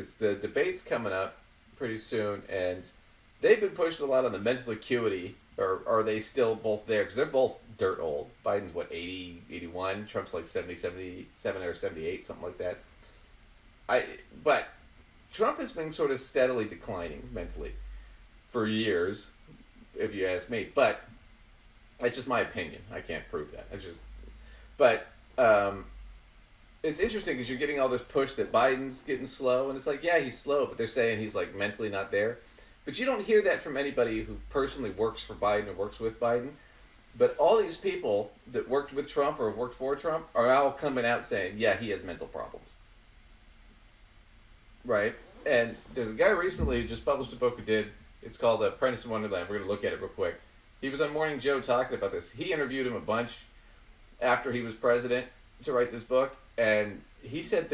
because the debate's coming up pretty soon, and they've been pushing a lot on the mental acuity. Or are they still both there? Because they're both dirt old. Biden's, what, 80, 81? Trump's like 70, 77 or 78, something like that. But Trump has been sort of steadily declining mentally for years, if you ask me. But that's just my opinion. I can't prove that. But it's interesting because you're getting all this push that Biden's getting slow, and it's like, yeah, he's slow, but they're saying he's like mentally not there. But you don't hear that from anybody who personally works for Biden or works with Biden. But all these people that worked with Trump or have worked for Trump are all coming out saying, yeah, he has mental problems. Right? And there's a guy recently who just published a book it's called Apprentice in Wonderland. We're going to look at it real quick. He was on Morning Joe talking about this. He interviewed him a bunch after he was president to write this book. And he said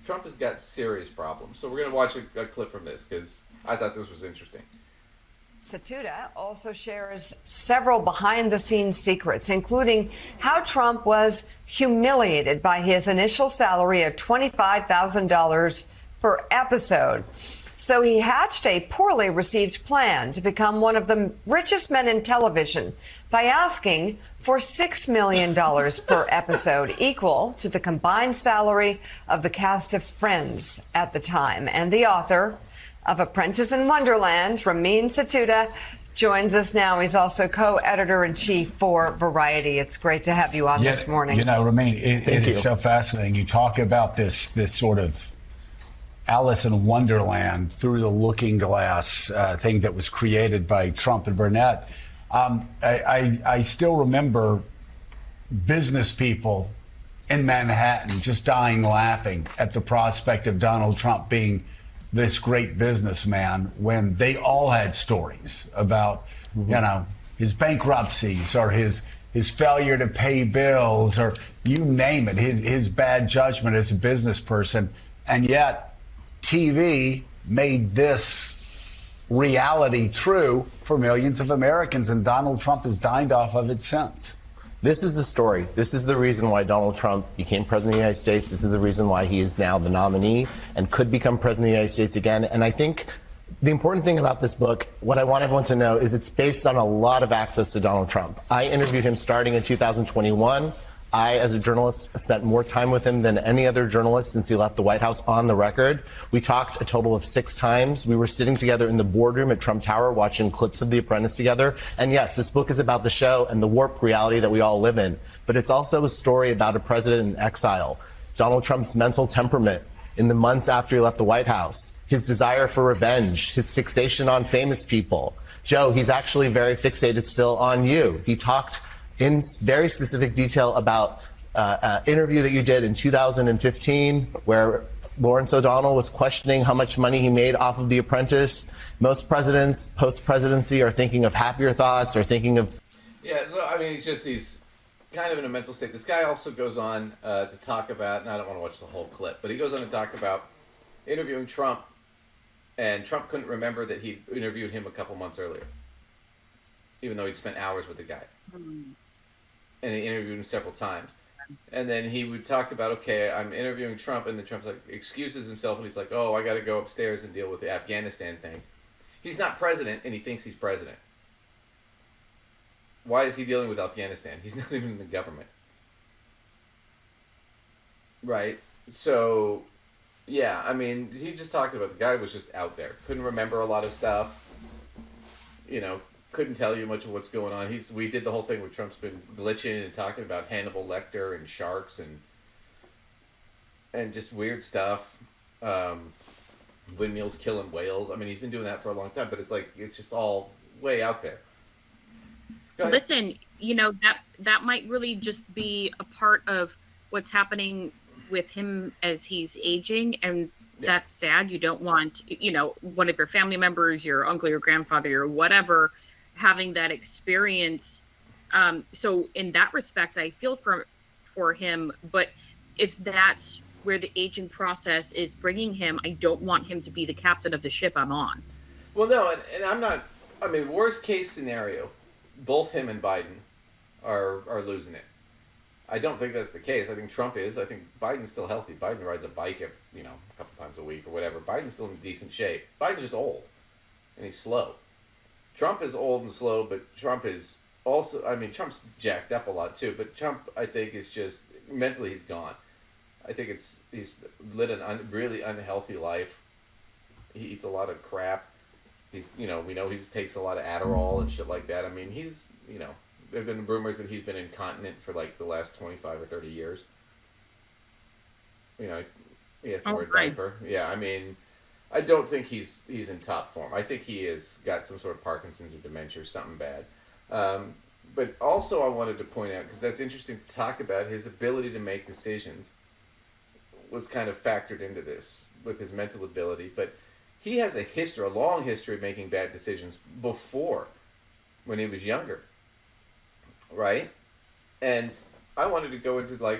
Trump has got serious problems. So we're going to watch a clip from this because I thought this was interesting. Satuda also shares several behind-the-scenes secrets, including how Trump was humiliated by his initial salary of $25,000 per episode. So he hatched a poorly received plan to become one of the richest men in television by asking for $6 million per episode, equal to the combined salary of the cast of Friends at the time. And the author of Apprentice in Wonderland, Ramin Satuda, joins us now. He's also co-editor-in-chief for Variety. It's great to have you on this morning. You know, Ramin, it is so fascinating. You talk about this sort of Alice in Wonderland through the looking glass thing that was created by Trump and Burnett. I still remember business people in Manhattan just dying laughing at the prospect of Donald Trump being this great businessman when they all had stories about, you know, his bankruptcies or his failure to pay bills or you name it, his bad judgment as a business person. And yet TV made this reality true for millions of Americans, and Donald Trump has dined off of it since. This is the story. This is the reason why Donald Trump became president of the United States. This is the reason why he is now the nominee and could become president of the United States again. And I think the important thing about this book, what I want everyone to know, is it's based on a lot of access to Donald Trump. I interviewed him starting in 2021. I, as a journalist, spent more time with him than any other journalist since he left the White House on the record. We talked a total of 6 times. We were sitting together in the boardroom at Trump Tower watching clips of The Apprentice together. And yes, this book is about the show and the warped reality that we all live in. But it's also a story about a president in exile, Donald Trump's mental temperament in the months after he left the White House, his desire for revenge, his fixation on famous people. Joe, he's actually very fixated still on you. He talked in very specific detail about an interview that you did in 2015 where Lawrence O'Donnell was questioning how much money he made off of The Apprentice. Most presidents post-presidency are thinking of happier thoughts or thinking of... Yeah, so I mean, he's kind of in a mental state. This guy also goes on to talk about, and I don't want to watch the whole clip, but he goes on to talk about interviewing Trump, and Trump couldn't remember that he'd interviewed him a couple months earlier, even though he'd spent hours with the guy. And he interviewed him several times. And then he would talk about, okay, I'm interviewing Trump, and then Trump's like, excuses himself, and he's like, oh, I got to go upstairs and deal with the Afghanistan thing. He's not president, and he thinks he's president. Why is he dealing with Afghanistan? He's not even in the government. Right? So, yeah, I mean, he just talked about the guy was just out there. Couldn't remember a lot of stuff. You know, couldn't tell you much of what's going on. We did the whole thing where Trump's been glitching and talking about Hannibal Lecter and sharks and just weird stuff. Windmills killing whales. I mean, he's been doing that for a long time, but it's just all way out there. Listen, you know, that might really just be a part of what's happening with him as he's aging, and that's sad. You don't want, you know, one of your family members, your uncle, your grandfather, or whatever, having that experience. So in that respect, I feel for him. But if that's where the aging process is bringing him, I don't want him to be the captain of the ship I'm on. Well, no, and I'm not. I mean, worst case scenario, both him and Biden are losing it. I don't think that's the case. I think Trump is. I think Biden's still healthy. Biden rides a bike, a couple times a week or whatever. Biden's still in decent shape. Biden's just old, and he's slow. Trump is old and slow, but Trump is also. I mean, Trump's jacked up a lot too. But Trump, I think, is just mentally he's gone. I think he's led an really unhealthy life. He eats a lot of crap. We know he takes a lot of Adderall and shit like that. I mean, there have been rumors that he's been incontinent for like the last 25 or 30 years. He has to wear a diaper. Yeah, I mean, I don't think he's in top form. I think he has got some sort of Parkinson's or dementia or something bad. But also I wanted to point out, because that's interesting to talk about, his ability to make decisions was kind of factored into this with his mental ability. But he has a long history of making bad decisions before, when he was younger, right? And I wanted to go into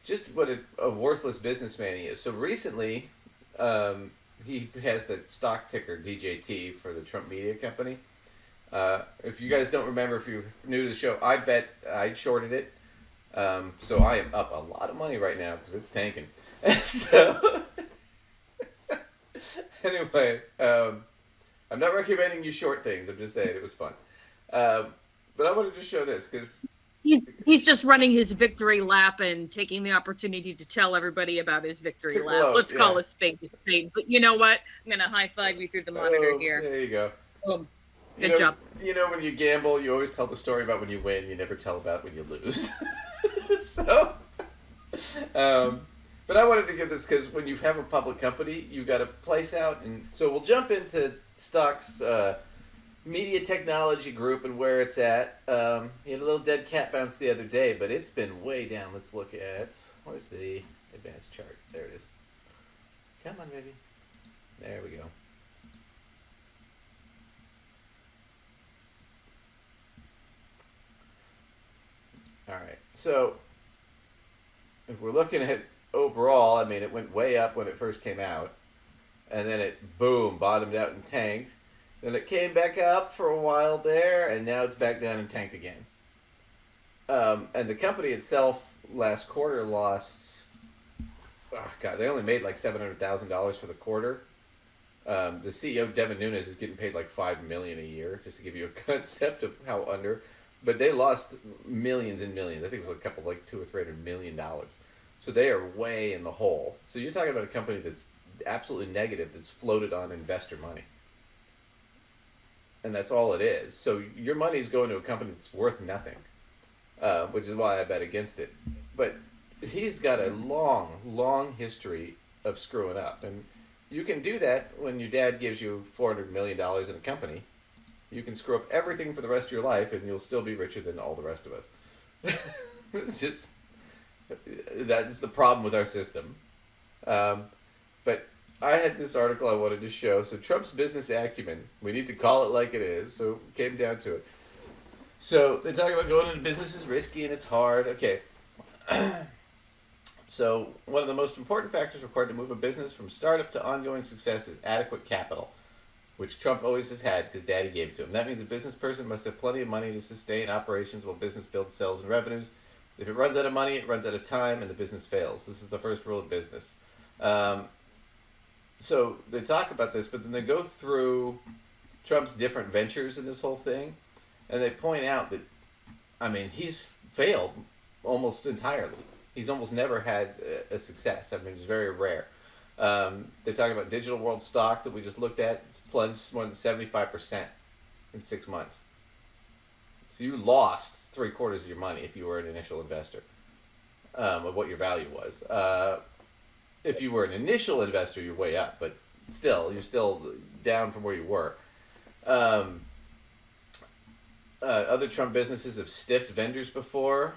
just what a worthless businessman he is. So recently, he has the stock ticker DJT for the Trump Media Company. If you guys don't remember, if you're new to the show, I bet I shorted it. So I am up a lot of money right now because it's tanking. So anyway, I'm not recommending you short things. I'm just saying it was fun. But I wanted to show this because he's just running his victory lap and taking the opportunity to tell everybody about his victory lap. Let's call a spade a spade. But you know what? I'm gonna high five you through the monitor here. There you go. Boom. Good job. When you gamble, you always tell the story about when you win. You never tell about when you lose. So, but I wanted to give this because when you have a public company, you got to place out. And so we'll jump into stocks, Media Technology Group and where it's at. He had a little dead cat bounce the other day, but it's been way down. Let's look at, where's the advanced chart? There it is. Come on, baby. There we go. All right, so if we're looking at overall, I mean, it went way up when it first came out, and then it, boom, bottomed out and tanked. Then it came back up for a while there, and now it's back down and tanked again. And the company itself last quarter lost, they only made like $700,000 for the quarter. The CEO, Devin Nunes, is getting paid like $5 million a year, just to give you a concept of how under. But they lost millions and millions. I think it was a couple, like $200 or $300 million. So they are way in the hole. So you're talking about a company that's absolutely negative, that's floated on investor money. And that's all it is. So your money's going to a company that's worth nothing, which is why I bet against it. But he's got a long, long history of screwing up. And you can do that when your dad gives you $400 million in a company. You can screw up everything for the rest of your life, and you'll still be richer than all the rest of us. It's just, that's the problem with our system. But I had this article I wanted to show. So Trump's business acumen, we need to call it like it is. So it came down to it. So they talk about going into business is risky and it's hard. Okay. So one of the most important factors required to move a business from startup to ongoing success is adequate capital, which Trump always has had because Daddy gave it to him. That means a business person must have plenty of money to sustain operations while business builds sales and revenues. If it runs out of money, it runs out of time, and the business fails. This is the first rule of business. So they talk about this, but then they go through Trump's different ventures in this whole thing, and they point out that, I mean, he's failed almost entirely. He's almost never had a success. I mean, it's very rare. They talk about Digital World stock that we just looked at. It's plunged more than 75% in 6 months. So you lost 3/4 of your money if you were an initial investor, of what your value was. If you were an initial investor, you're way up, but still, you're still down from where you were. Other Trump businesses have stiffed vendors before.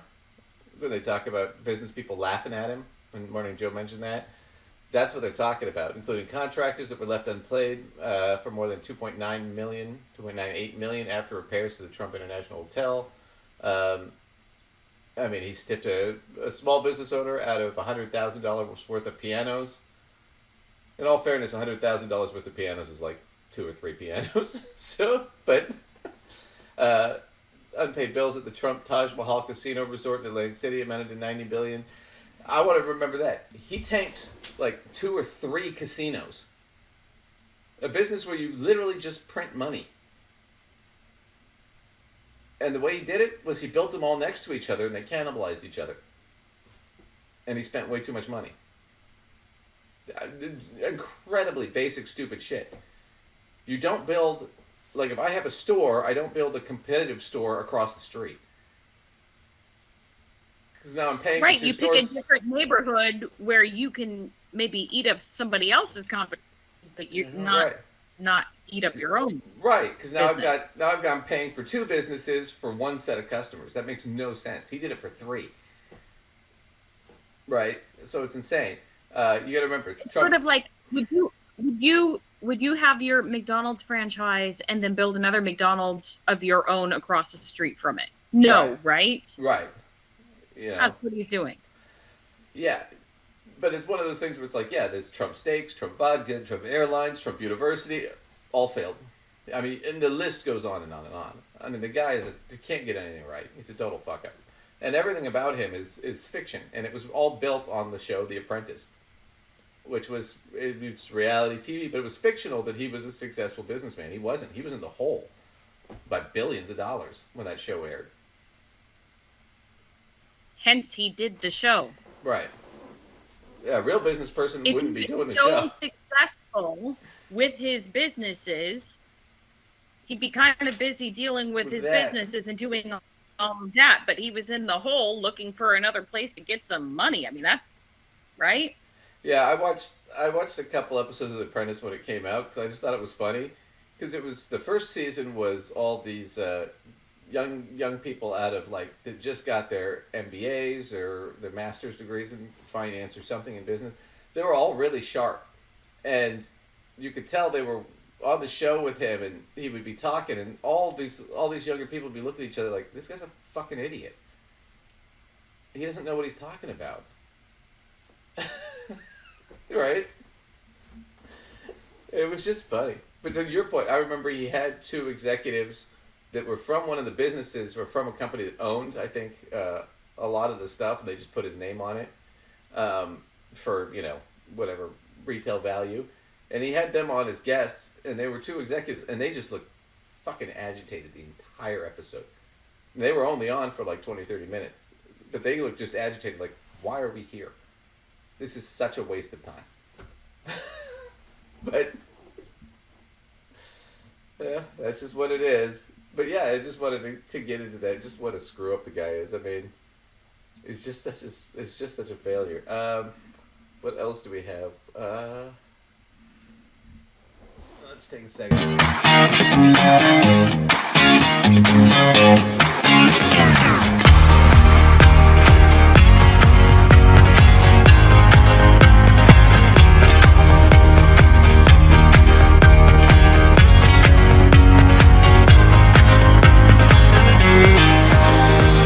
When they talk about business people laughing at him, and Morning Joe mentioned that. That's what they're talking about, including contractors that were left unpaid for more than $2.98 million after repairs to the Trump International Hotel. I mean, he stiffed a small business owner out of $100,000 worth of pianos. In all fairness, $100,000 worth of pianos is like 2 or 3 pianos. So, but unpaid bills at the Trump Taj Mahal Casino Resort in Atlantic City amounted to $90 billion. I want to remember that. He tanked like 2 or 3 casinos. A business where you literally just print money. And the way he did it was he built them all next to each other and they cannibalized each other. And he spent way too much money. Incredibly basic, stupid shit. You don't build, like if I have a store, I don't build a competitive store across the street. Because now I'm paying Right, for 2 you stores. pick a different neighborhood where you can maybe eat up somebody else's competition, but you're not eat up your own. Right, because now business. I'm paying for 2 businesses for 1 set of customers. That makes no sense. He did it for 3. Right, so it's insane. You got to remember, Trump. Sort of like, would you have your McDonald's franchise and then build another McDonald's of your own across the street from it? No, right? Right. You know. That's what he's doing. Yeah, but it's one of those things where it's like, yeah, there's Trump Steaks, Trump Vodka, Trump Airlines, Trump University, all failed. I mean, and the list goes on and on and on. I mean, the guy he can't get anything right. He's a total fuck up. And everything about him is fiction, and it was all built on the show The Apprentice, which was reality TV, but it was fictional that he was a successful businessman. He wasn't. He was in the hole by billions of dollars when that show aired. Hence, he did the show. Right. Yeah, a real business person If wouldn't he be doing the was so show. successful with his businesses, he'd be kind of busy dealing with his that. businesses and doing all of that. But he was in the hole looking for another place to get some money. I mean, that's right. Yeah, I watched a couple episodes of The Apprentice when it came out because I just thought it was funny. Because it was the first season was all these young people out of like that just got their MBAs or their master's degrees in finance or something in business. They were all really sharp, and you could tell they were on the show with him, and he would be talking, and all these younger people would be looking at each other like, this guy's a fucking idiot. He doesn't know what he's talking about. Right? It was just funny. But to your point, I remember he had 2 executives that were from one of the businesses, or from a company that owned, I think, a lot of the stuff, and they just put his name on it for, whatever retail value. And he had them on as guests, and they were 2 executives, and they just looked fucking agitated the entire episode. And they were only on for like 20, 30 minutes. But they looked just agitated, like, why are we here? This is such a waste of time. But, yeah, that's just what it is. But yeah, I just wanted to get into that. Just what a screw up the guy is. I mean, it's just such a failure. What else do we have? Let's take a second.